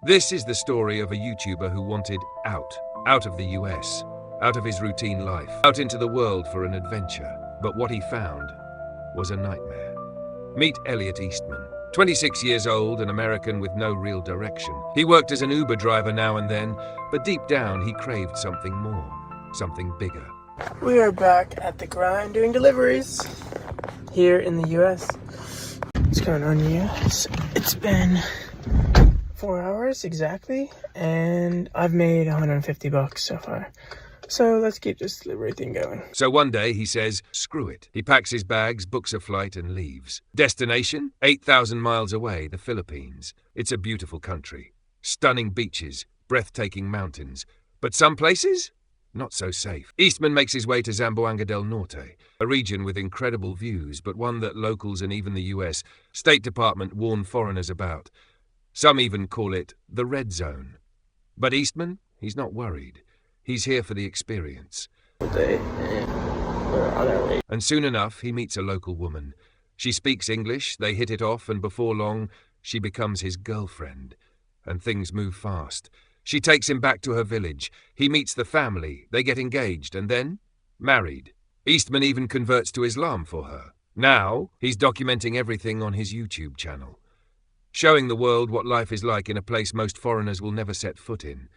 This is the story of a YouTuber who wanted out of the US, out of his routine life, out into the world for an adventure. But what he found was a nightmare. Meet Elliot Eastman, 26 years old, an American with no real direction. He worked as an Uber driver now and then, but deep down he craved something more, something bigger. We are back at the grind doing deliveries here in the US. What's going on here? It's been 4 hours exactly, and I've made $150 so far. So let's keep this delivery thing going. So one day he says, screw it. He packs his bags, books a flight and leaves. Destination? 8,000 miles away, the Philippines. It's a beautiful country. Stunning beaches, breathtaking mountains. But some places? Not so safe. Eastman makes his way to Zamboanga del Norte, a region with incredible views, but one that locals and even the US State Department warn foreigners about. Some even call it the red zone. But Eastman, he's not worried. He's here for the experience. We're on our way. And soon enough, he meets a local woman. She speaks English, they hit it off, and before long, she becomes his girlfriend. And things move fast. She takes him back to her village. He meets the family, they get engaged, and then married. Eastman even converts to Islam for her. Now, he's documenting everything on his YouTube channel, showing the world what life is like in a place most foreigners will never set foot in.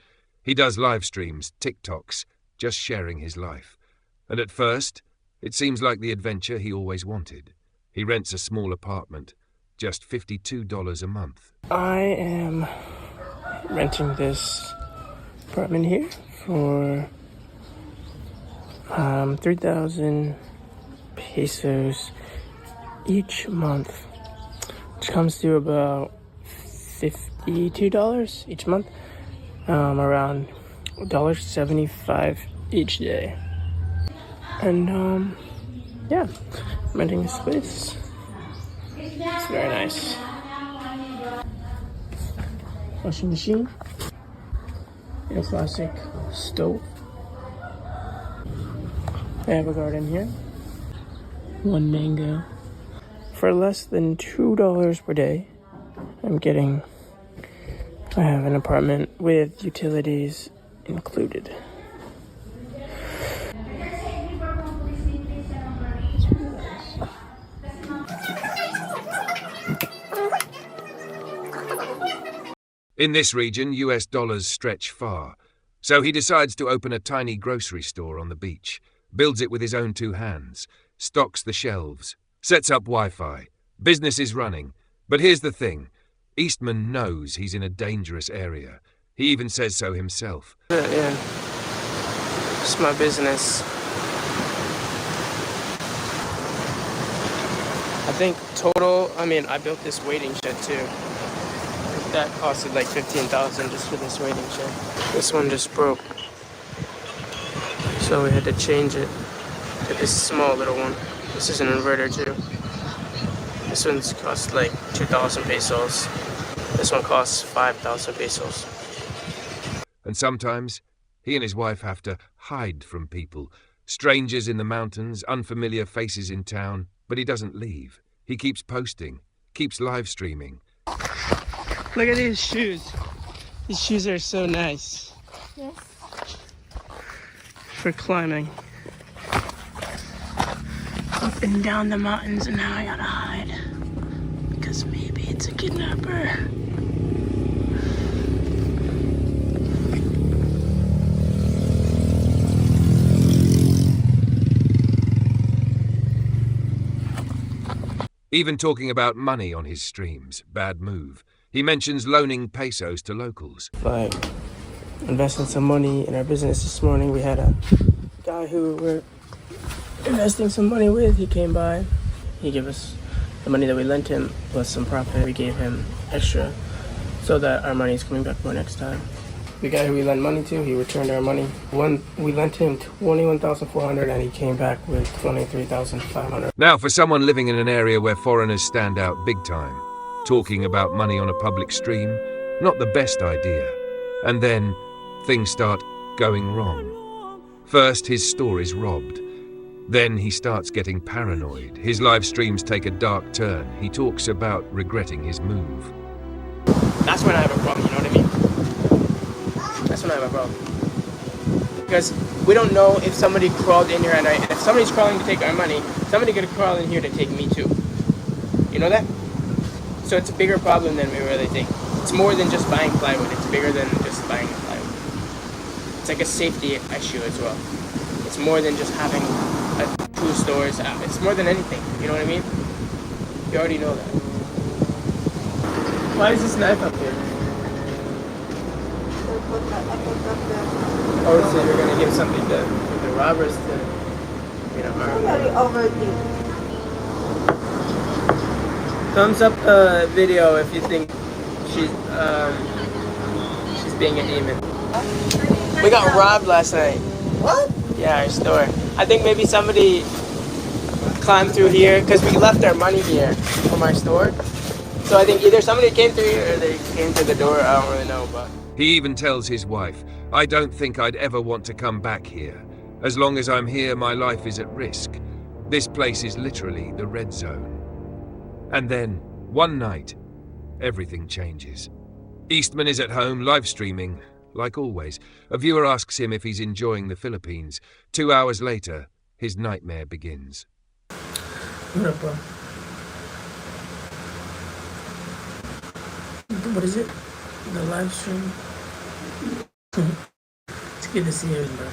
He does live streams, TikToks, just sharing his life. And at first, it seems like the adventure he always wanted. He rents a small apartment, just $52 a month. I am renting this apartment here for 3,000 pesos each month, which comes to about $52 each month, around $1.75 each day. And yeah, I'm renting this place. It's very nice. Washing machine, a classic stove. I have a garden here. One mango. For less than $2 per day, I have an apartment with utilities included. In this region, US dollars stretch far. So he decides to open a tiny grocery store on the beach, builds it with his own 2 hands, stocks the shelves, sets up Wi-Fi. Business is running. But here's the thing. Eastman knows he's in a dangerous area. He even says so himself. Yeah, it's my business. I think total, I built this waiting shed too. That costed like $15,000 just for this waiting shed. This one just broke, so we had to change it to this small little one. This is an inverter too. This one's cost like 2,000 pesos. This one costs 5,000 pesos. And sometimes he and his wife have to hide from people, strangers in the mountains, unfamiliar faces in town, but he doesn't leave. He keeps posting, keeps live streaming. Look at these shoes. These shoes are so nice. Yes. For climbing. Up and down the mountains, and now I gotta hide. Because maybe it's a kidnapper. Even talking about money on his streams, bad move. He mentions loaning pesos to locals. Like, investing some money in our business this morning. We had a guy who we're investing some money with. He came by. He gave us the money that we lent him plus some profit. We gave him extra so that our money is coming back more next time. The guy who we lent money to, he returned our money. We lent him $21,400 and he came back with $23,500. Now, for someone living in an area where foreigners stand out big time, talking about money on a public stream, not the best idea. And then, things start going wrong. First, his store is robbed. Then he starts getting paranoid. His live streams take a dark turn. He talks about regretting his move. That's when I have a problem, you know what I mean? bro. Because we don't know if somebody crawled in here at night. And if somebody's crawling to take our money, somebody could crawl in here to take me too. You know that? So it's a bigger problem than we really think. It's more than just buying plywood. It's bigger than just buying plywood. It's like a safety issue as well. It's more than just having 2 stores. It's more than anything. You know what I mean? You already know that. Why is this knife up here? Oh, so you're gonna give something to the robbers to, you know, harm. Thumbs up the video if you think she's being a demon. We got robbed last night. What? Yeah, our store. I think maybe somebody climbed through here because we left our money here from our store. So I think either somebody came through here or they came through the door. I don't really know, but. He even tells his wife, "I don't think I'd ever want to come back here. As long as I'm here, my life is at risk. This place is literally the red zone." And then, one night, everything changes. Eastman is at home, live streaming, like always. A viewer asks him if he's enjoying the Philippines. 2 hours later, his nightmare begins. What up, bro? What is it? The live stream? It's good to see you, bro.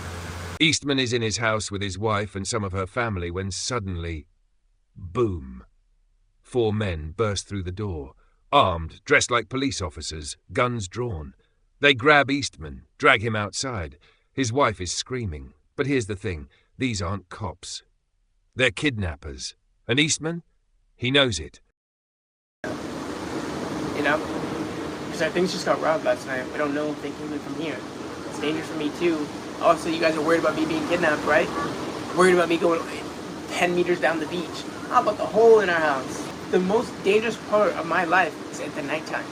Eastman is in his house with his wife and some of her family when suddenly, boom. 4 men burst through the door, armed, dressed like police officers, guns drawn. They grab Eastman, drag him outside. His wife is screaming. But here's the thing, these aren't cops. They're kidnappers. And Eastman? He knows it. You know? Because our things just got robbed last night. We don't know if they came in from here. It's dangerous for me too. Also, you guys are worried about me being kidnapped, right? Worried about me going 10 meters down the beach. How about the hole in our house? The most dangerous part of my life is at the nighttime,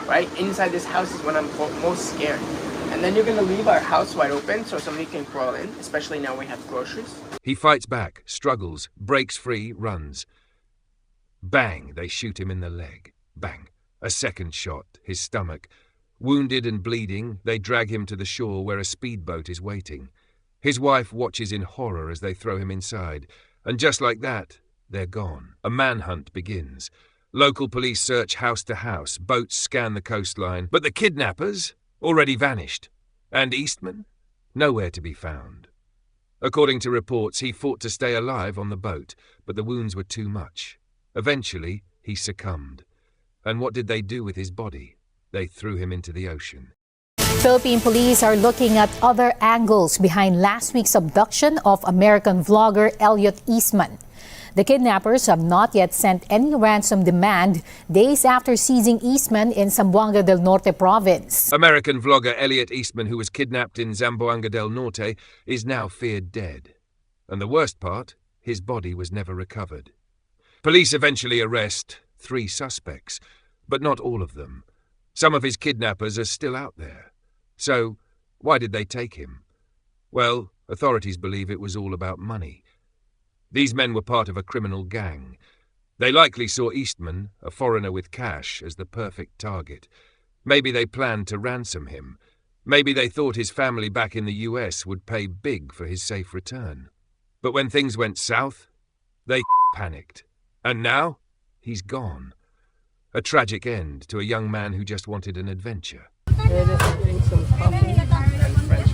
right? Inside this house is when I'm most scared. And then you're gonna leave our house wide open so somebody can crawl in, especially now we have groceries. He fights back, struggles, breaks free, runs. Bang, they shoot him in the leg. Bang, a second shot, his stomach. Wounded and bleeding, they drag him to the shore where a speedboat is waiting. His wife watches in horror as they throw him inside. And just like that, they're gone. A manhunt begins. Local police search house to house, boats scan the coastline, but the kidnappers already vanished. And Eastman? Nowhere to be found. According to reports, he fought to stay alive on the boat, but the wounds were too much. Eventually, he succumbed. And what did they do with his body? They threw him into the ocean. Philippine police are looking at other angles behind last week's abduction of American vlogger Elliot Eastman. The kidnappers have not yet sent any ransom demand days after seizing Eastman in Zamboanga del Norte province. American vlogger Elliot Eastman, who was kidnapped in Zamboanga del Norte, is now feared dead. And the worst part, his body was never recovered. Police eventually arrest 3 suspects, but not all of them. Some of his kidnappers are still out there. So, why did they take him? Well, authorities believe it was all about money. These men were part of a criminal gang. They likely saw Eastman, a foreigner with cash, as the perfect target. Maybe they planned to ransom him. Maybe they thought his family back in the US would pay big for his safe return. But when things went south, they panicked. And now, he's gone. A tragic end to a young man who just wanted an adventure. Getting some coffee and French